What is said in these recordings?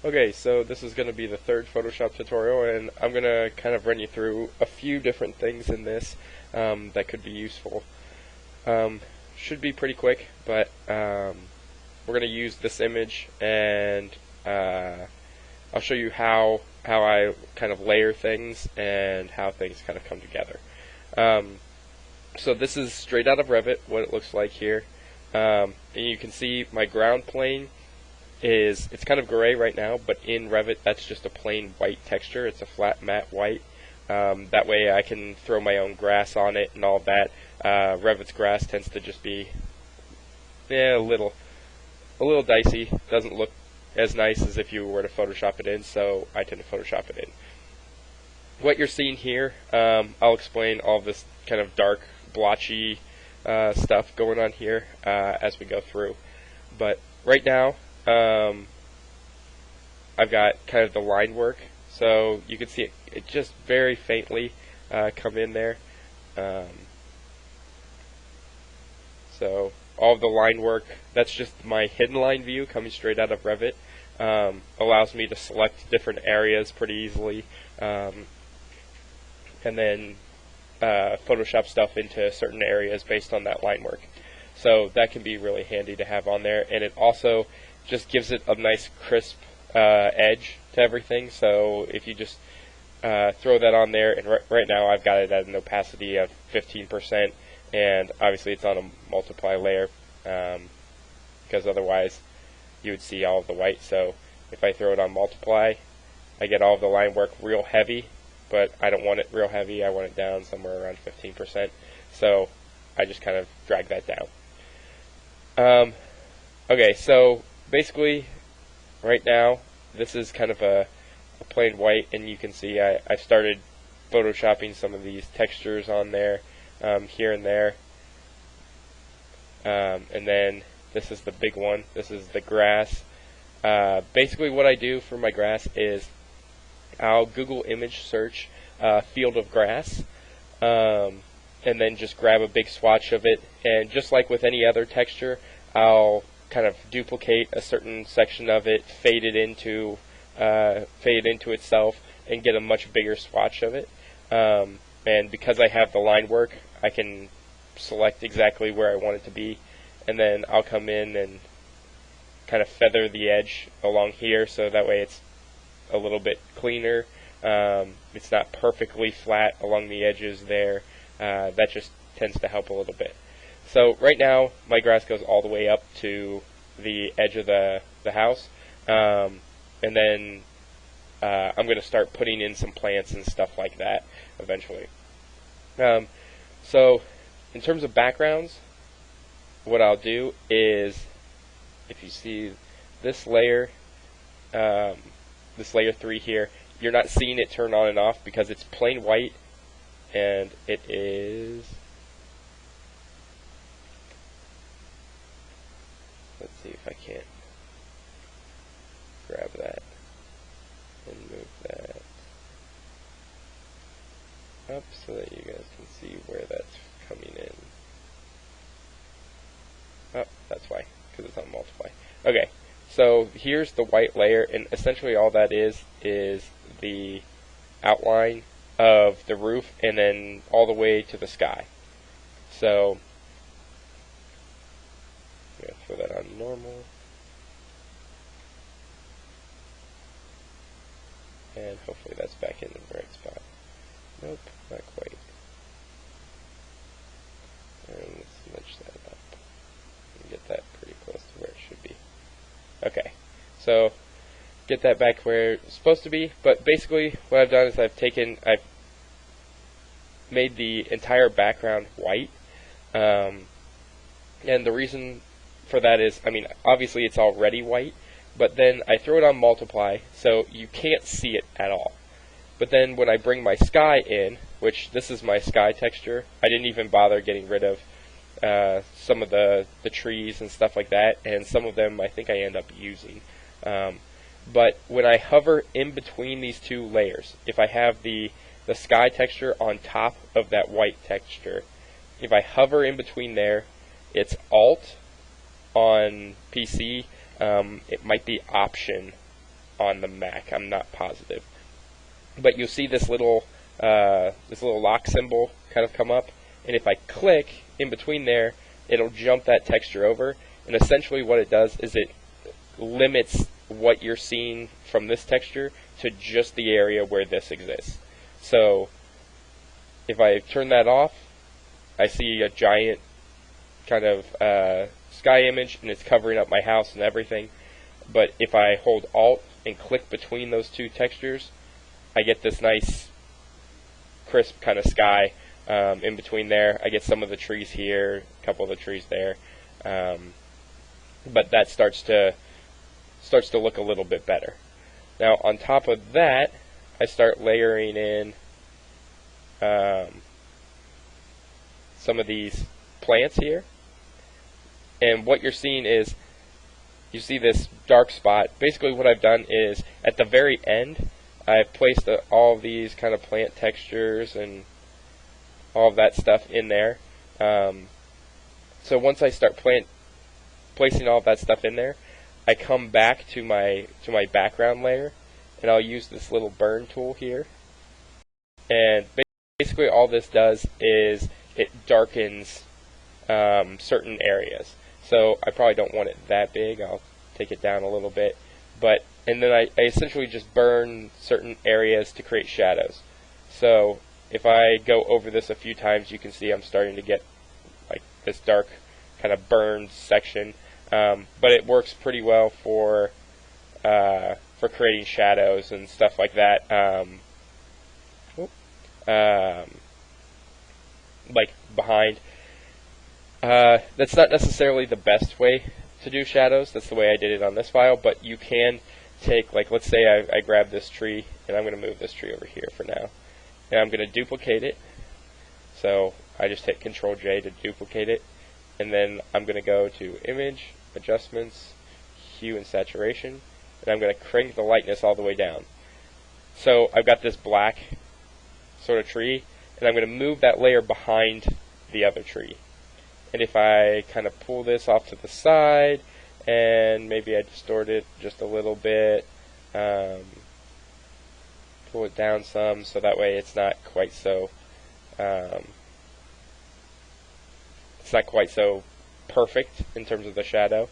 Okay, so this is going to be the third Photoshop tutorial, and I'm going to kind of run you through a few different things in this that could be useful. Should be pretty quick, but we're going to use this image, and I'll show you how I kind of layer things and how things kind of come together. So this is straight out of Revit, what it looks like here. And you can see my ground plane it's kind of gray right now, but in Revit that's just a plain white texture. It's a flat matte white. That way I can throw my own grass on it and all of that. Revit's grass tends to just be a little dicey. Doesn't look as nice as if you were to Photoshop it in, so I tend to Photoshop it in. What you're seeing here, I'll explain all of this kind of dark, blotchy stuff going on here as we go through. But right now, I've got kind of the line work, so you can see it just very faintly come in there. So all of the line work, that's just my hidden line view coming straight out of Revit. Allows me to select different areas pretty easily, and then Photoshop stuff into certain areas based on that line work. So that can be really handy to have on there, and it also just gives it a nice crisp edge to everything. So if you just throw that on there, and right now I've got it at an opacity of 15%, and obviously it's on a multiply layer because otherwise you would see all of the white. So if I throw it on multiply, I get all of the line work real heavy, but I don't want it real heavy. I want it down somewhere around 15%. So I just kind of drag that down. Okay, so basically right now this is kind of a plain white, and you can see I started photoshopping some of these textures on there here and there, and then this is the big one. This is the grass. Basically what I do for my grass is I'll Google image search field of grass, and then just grab a big swatch of it, and just like with any other texture, I'll kind of duplicate a certain section of it, fade it into itself, and get a much bigger swatch of it. And because I have the line work, I can select exactly where I want it to be, and then I'll come in and kind of feather the edge along here, so that way it's a little bit cleaner. It's not perfectly flat along the edges there. That just tends to help a little bit. So right now my grass goes all the way up to the edge of the house, and then I'm going to start putting in some plants and stuff like that eventually. So in terms of backgrounds, what I'll do is, if you see this layer 3 here, you're not seeing it turn on and off because it's plain white, and it is, let's see if I can't grab that and move that up so that you guys can see where that's coming in. Oh, that's why, because it's on multiply. Okay, so here's the white layer, and essentially all that is the outline of the roof, and then all the way to the sky. So I'm going to throw that on normal, and hopefully that's back in the right spot. Nope, not quite. And let's nudge that up and get that pretty close to where it should be. Okay, so get that back where it's supposed to be. But basically what I've done is I've made the entire background white, and the reason for that is, I mean, obviously it's already white, but then I throw it on multiply so you can't see it at all. But then when I bring my sky in, which this is my sky texture, I didn't even bother getting rid of some of the trees and stuff like that, and some of them I think I end up using. But when I hover in between these two layers, if I have the sky texture on top of that white texture, if I hover in between there, it's Alt on PC, it might be Option on the Mac. I'm not positive. But you'll see this little lock symbol kind of come up, and if I click in between there, it'll jump that texture over, and essentially what it does is it limits what you're seeing from this texture to just the area where this exists. So if I turn that off, I see a giant kind of sky image, and it's covering up my house and everything. But if I hold Alt and click between those two textures, I get this nice crisp kind of sky in between there. I get some of the trees here, a couple of the trees there, but that starts to look a little bit better. Now on top of that, I start layering in some of these plants here, and what you're seeing is, you see this dark spot. Basically what I've done is, at the very end, I've placed all of these kind of plant textures and all of that stuff in there. So once I start placing all of that stuff in there, I come back to my background layer, and I'll use this little burn tool here. And basically all this does is it darkens certain areas. So I probably don't want it that big. I'll take it down a little bit. And then I essentially just burn certain areas to create shadows. So if I go over this a few times, you can see I'm starting to get like this dark kind of burned section. But it works pretty well for creating shadows and stuff like that. Like behind. That's not necessarily the best way to do shadows. That's the way I did it on this file, but you can take, like, let's say I grab this tree, and I'm going to move this tree over here for now, and I'm going to duplicate it. So I just hit Control J to duplicate it, and then I'm going to go to Image, Adjustments, Hue and Saturation, and I'm going to crank the lightness all the way down. So I've got this black sort of tree, and I'm going to move that layer behind the other tree. And if I kind of pull this off to the side, and maybe I distort it just a little bit, pull it down some, so that way it's not quite so perfect in terms of the shadow.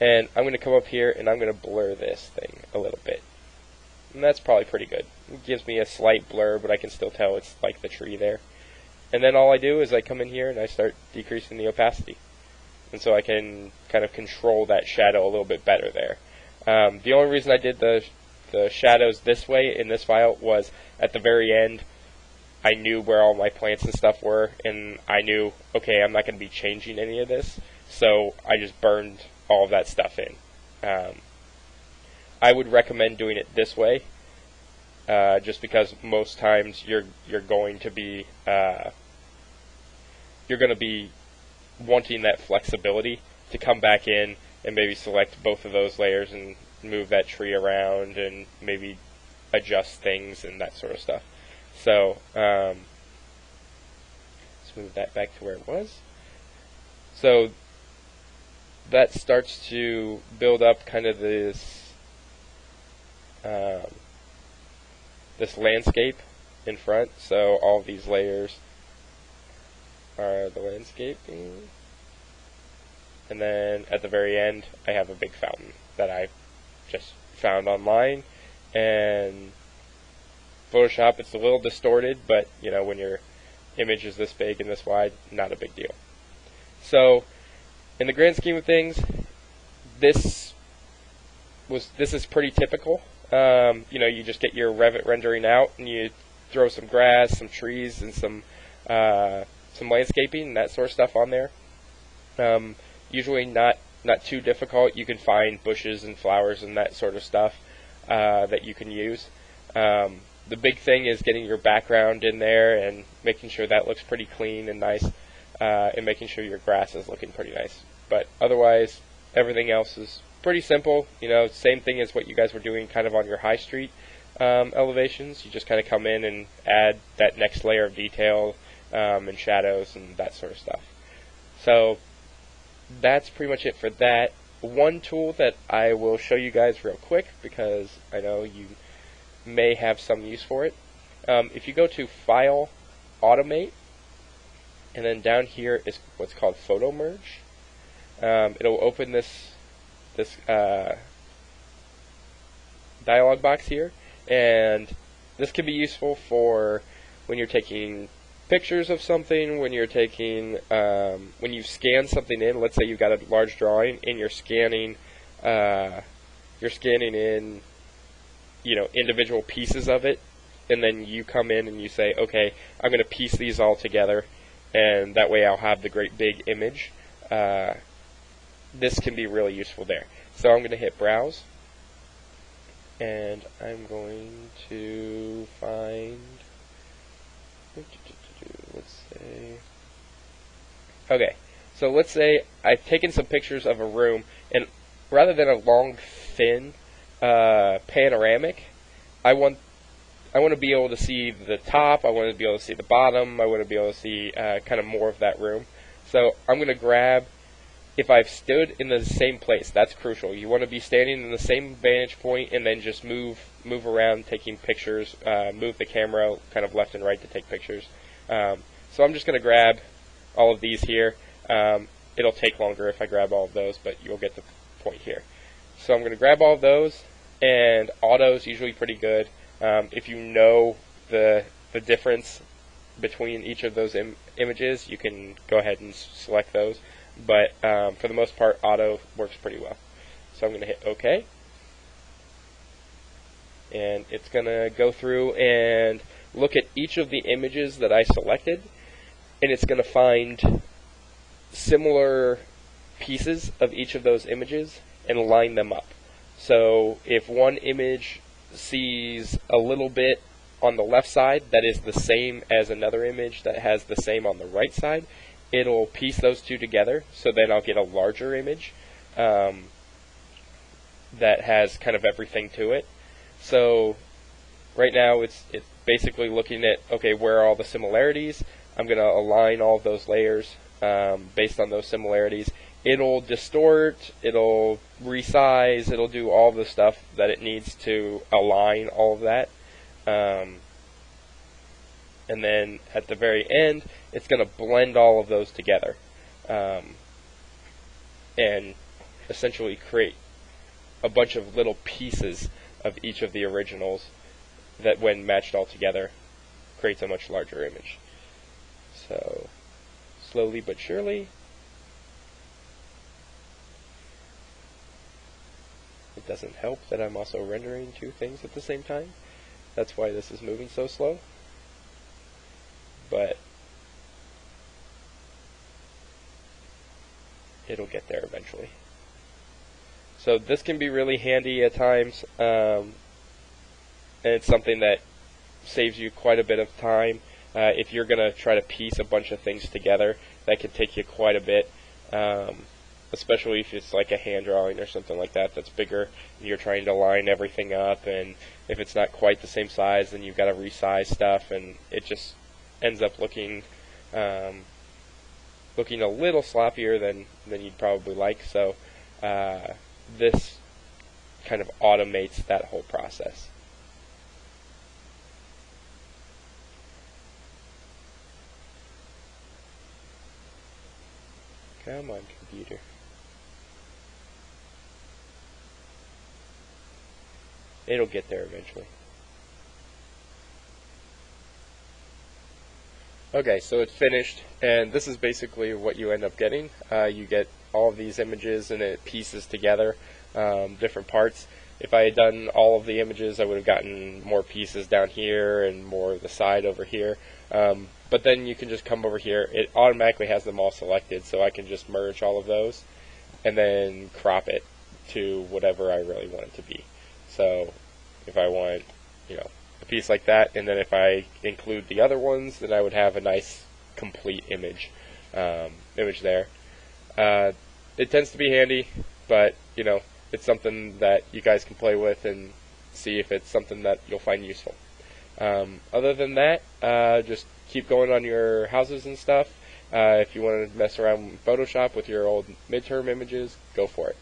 And I'm going to come up here and I'm going to blur this thing a little bit. And that's probably pretty good. It gives me a slight blur, but I can still tell it's like the tree there. And then all I do is I come in here and I start decreasing the opacity. And so I can kind of control that shadow a little bit better there. The only reason I did the shadows this way in this file was at the very end, I knew where all my plants and stuff were, and I knew, okay, I'm not going to be changing any of this, so I just burned all of that stuff in. I would recommend doing it this way, just because most times you're going to be wanting that flexibility to come back in and maybe select both of those layers and move that tree around and maybe adjust things and that sort of stuff. So let's move that back to where it was. So that starts to build up kind of this this landscape in front. So all of these layers are the landscaping, and then at the very end I have a big fountain that I just found online. And Photoshop, it's a little distorted, but you know, when your image is this big and this wide, not a big deal. So in the grand scheme of things, this is pretty typical. You know, you just get your Revit rendering out and you throw some grass, some trees, and some landscaping and that sort of stuff on there. Usually not too difficult. You can find bushes and flowers and that sort of stuff that you can use. The big thing is getting your background in there and making sure that looks pretty clean and nice, and making sure your grass is looking pretty nice. But otherwise, everything else is pretty simple. You know, same thing as what you guys were doing kind of on your high street elevations. You just kind of come in and add that next layer of detail and shadows and that sort of stuff. So that's pretty much it for that. one tool that I will show you guys real quick because I know you may have some use for it. If you go to File, Automate, and then down here is what's called Photomerge. It'll open this dialog box here, and this can be useful for when you're taking pictures of something, when you're taking when you scan something in. Let's say you've got a large drawing and you're scanning in, you know, individual pieces of it, and then you come in and you say, okay, I'm going to piece these all together, and that way I'll have the great big image. This can be really useful there. So I'm going to hit Browse, and I'm going to find, let's say, okay, so let's say I've taken some pictures of a room, and rather than a long, thin panoramic, I want to be able to see the top, I want to be able to see the bottom, I want to be able to see kind of more of that room. So I'm going to grab, if I've stood in the same place, that's crucial. You want to be standing in the same vantage point and then just move around taking pictures, move the camera kind of left and right to take pictures. So I'm just going to grab all of these here. It'll take longer if I grab all of those, but you'll get the point here. So I'm going to grab all of those, and auto is usually pretty good. If you know the difference between each of those images, you can go ahead and select those. But for the most part, auto works pretty well. So I'm going to hit OK. And it's going to go through and look at each of the images that I selected, and it's going to find similar pieces of each of those images and line them up. So if one image sees a little bit on the left side that is the same as another image that has the same on the right side, it'll piece those two together, so then I'll get a larger image that has kind of everything to it. So right now it's basically looking at, okay, where are all the similarities? I'm going to align all of those layers based on those similarities. It'll distort, it'll resize, it'll do all the stuff that it needs to align all of that. And then at the very end, it's going to blend all of those together and essentially create a bunch of little pieces of each of the originals that, when matched all together, creates a much larger image. So slowly but surely, it doesn't help that I'm also rendering two things at the same time. That's why this is moving so slow. But it'll get there eventually. So this can be really handy at times, and it's something that saves you quite a bit of time. If you're going to try to piece a bunch of things together, that can take you quite a bit, especially if it's like a hand drawing or something like that that's bigger, and you're trying to line everything up, and if it's not quite the same size, then you've got to resize stuff, and it just ends up looking a little sloppier than you'd probably like. So this kind of automates that whole process. Come on, computer. It'll get there eventually. Okay, so it's finished, and this is basically what you end up getting. You get all of these images, and it pieces together different parts. If I had done all of the images, I would have gotten more pieces down here and more of the side over here. But then you can just come over here. It automatically has them all selected, so I can just merge all of those and then crop it to whatever I really want it to be. So if I want, a piece like that, and then if I include the other ones, then I would have a nice complete image there. It tends to be handy, but it's something that you guys can play with and see if it's something that you'll find useful. Other than that, just keep going on your houses and stuff. If you want to mess around with Photoshop with your old midterm images, go for it.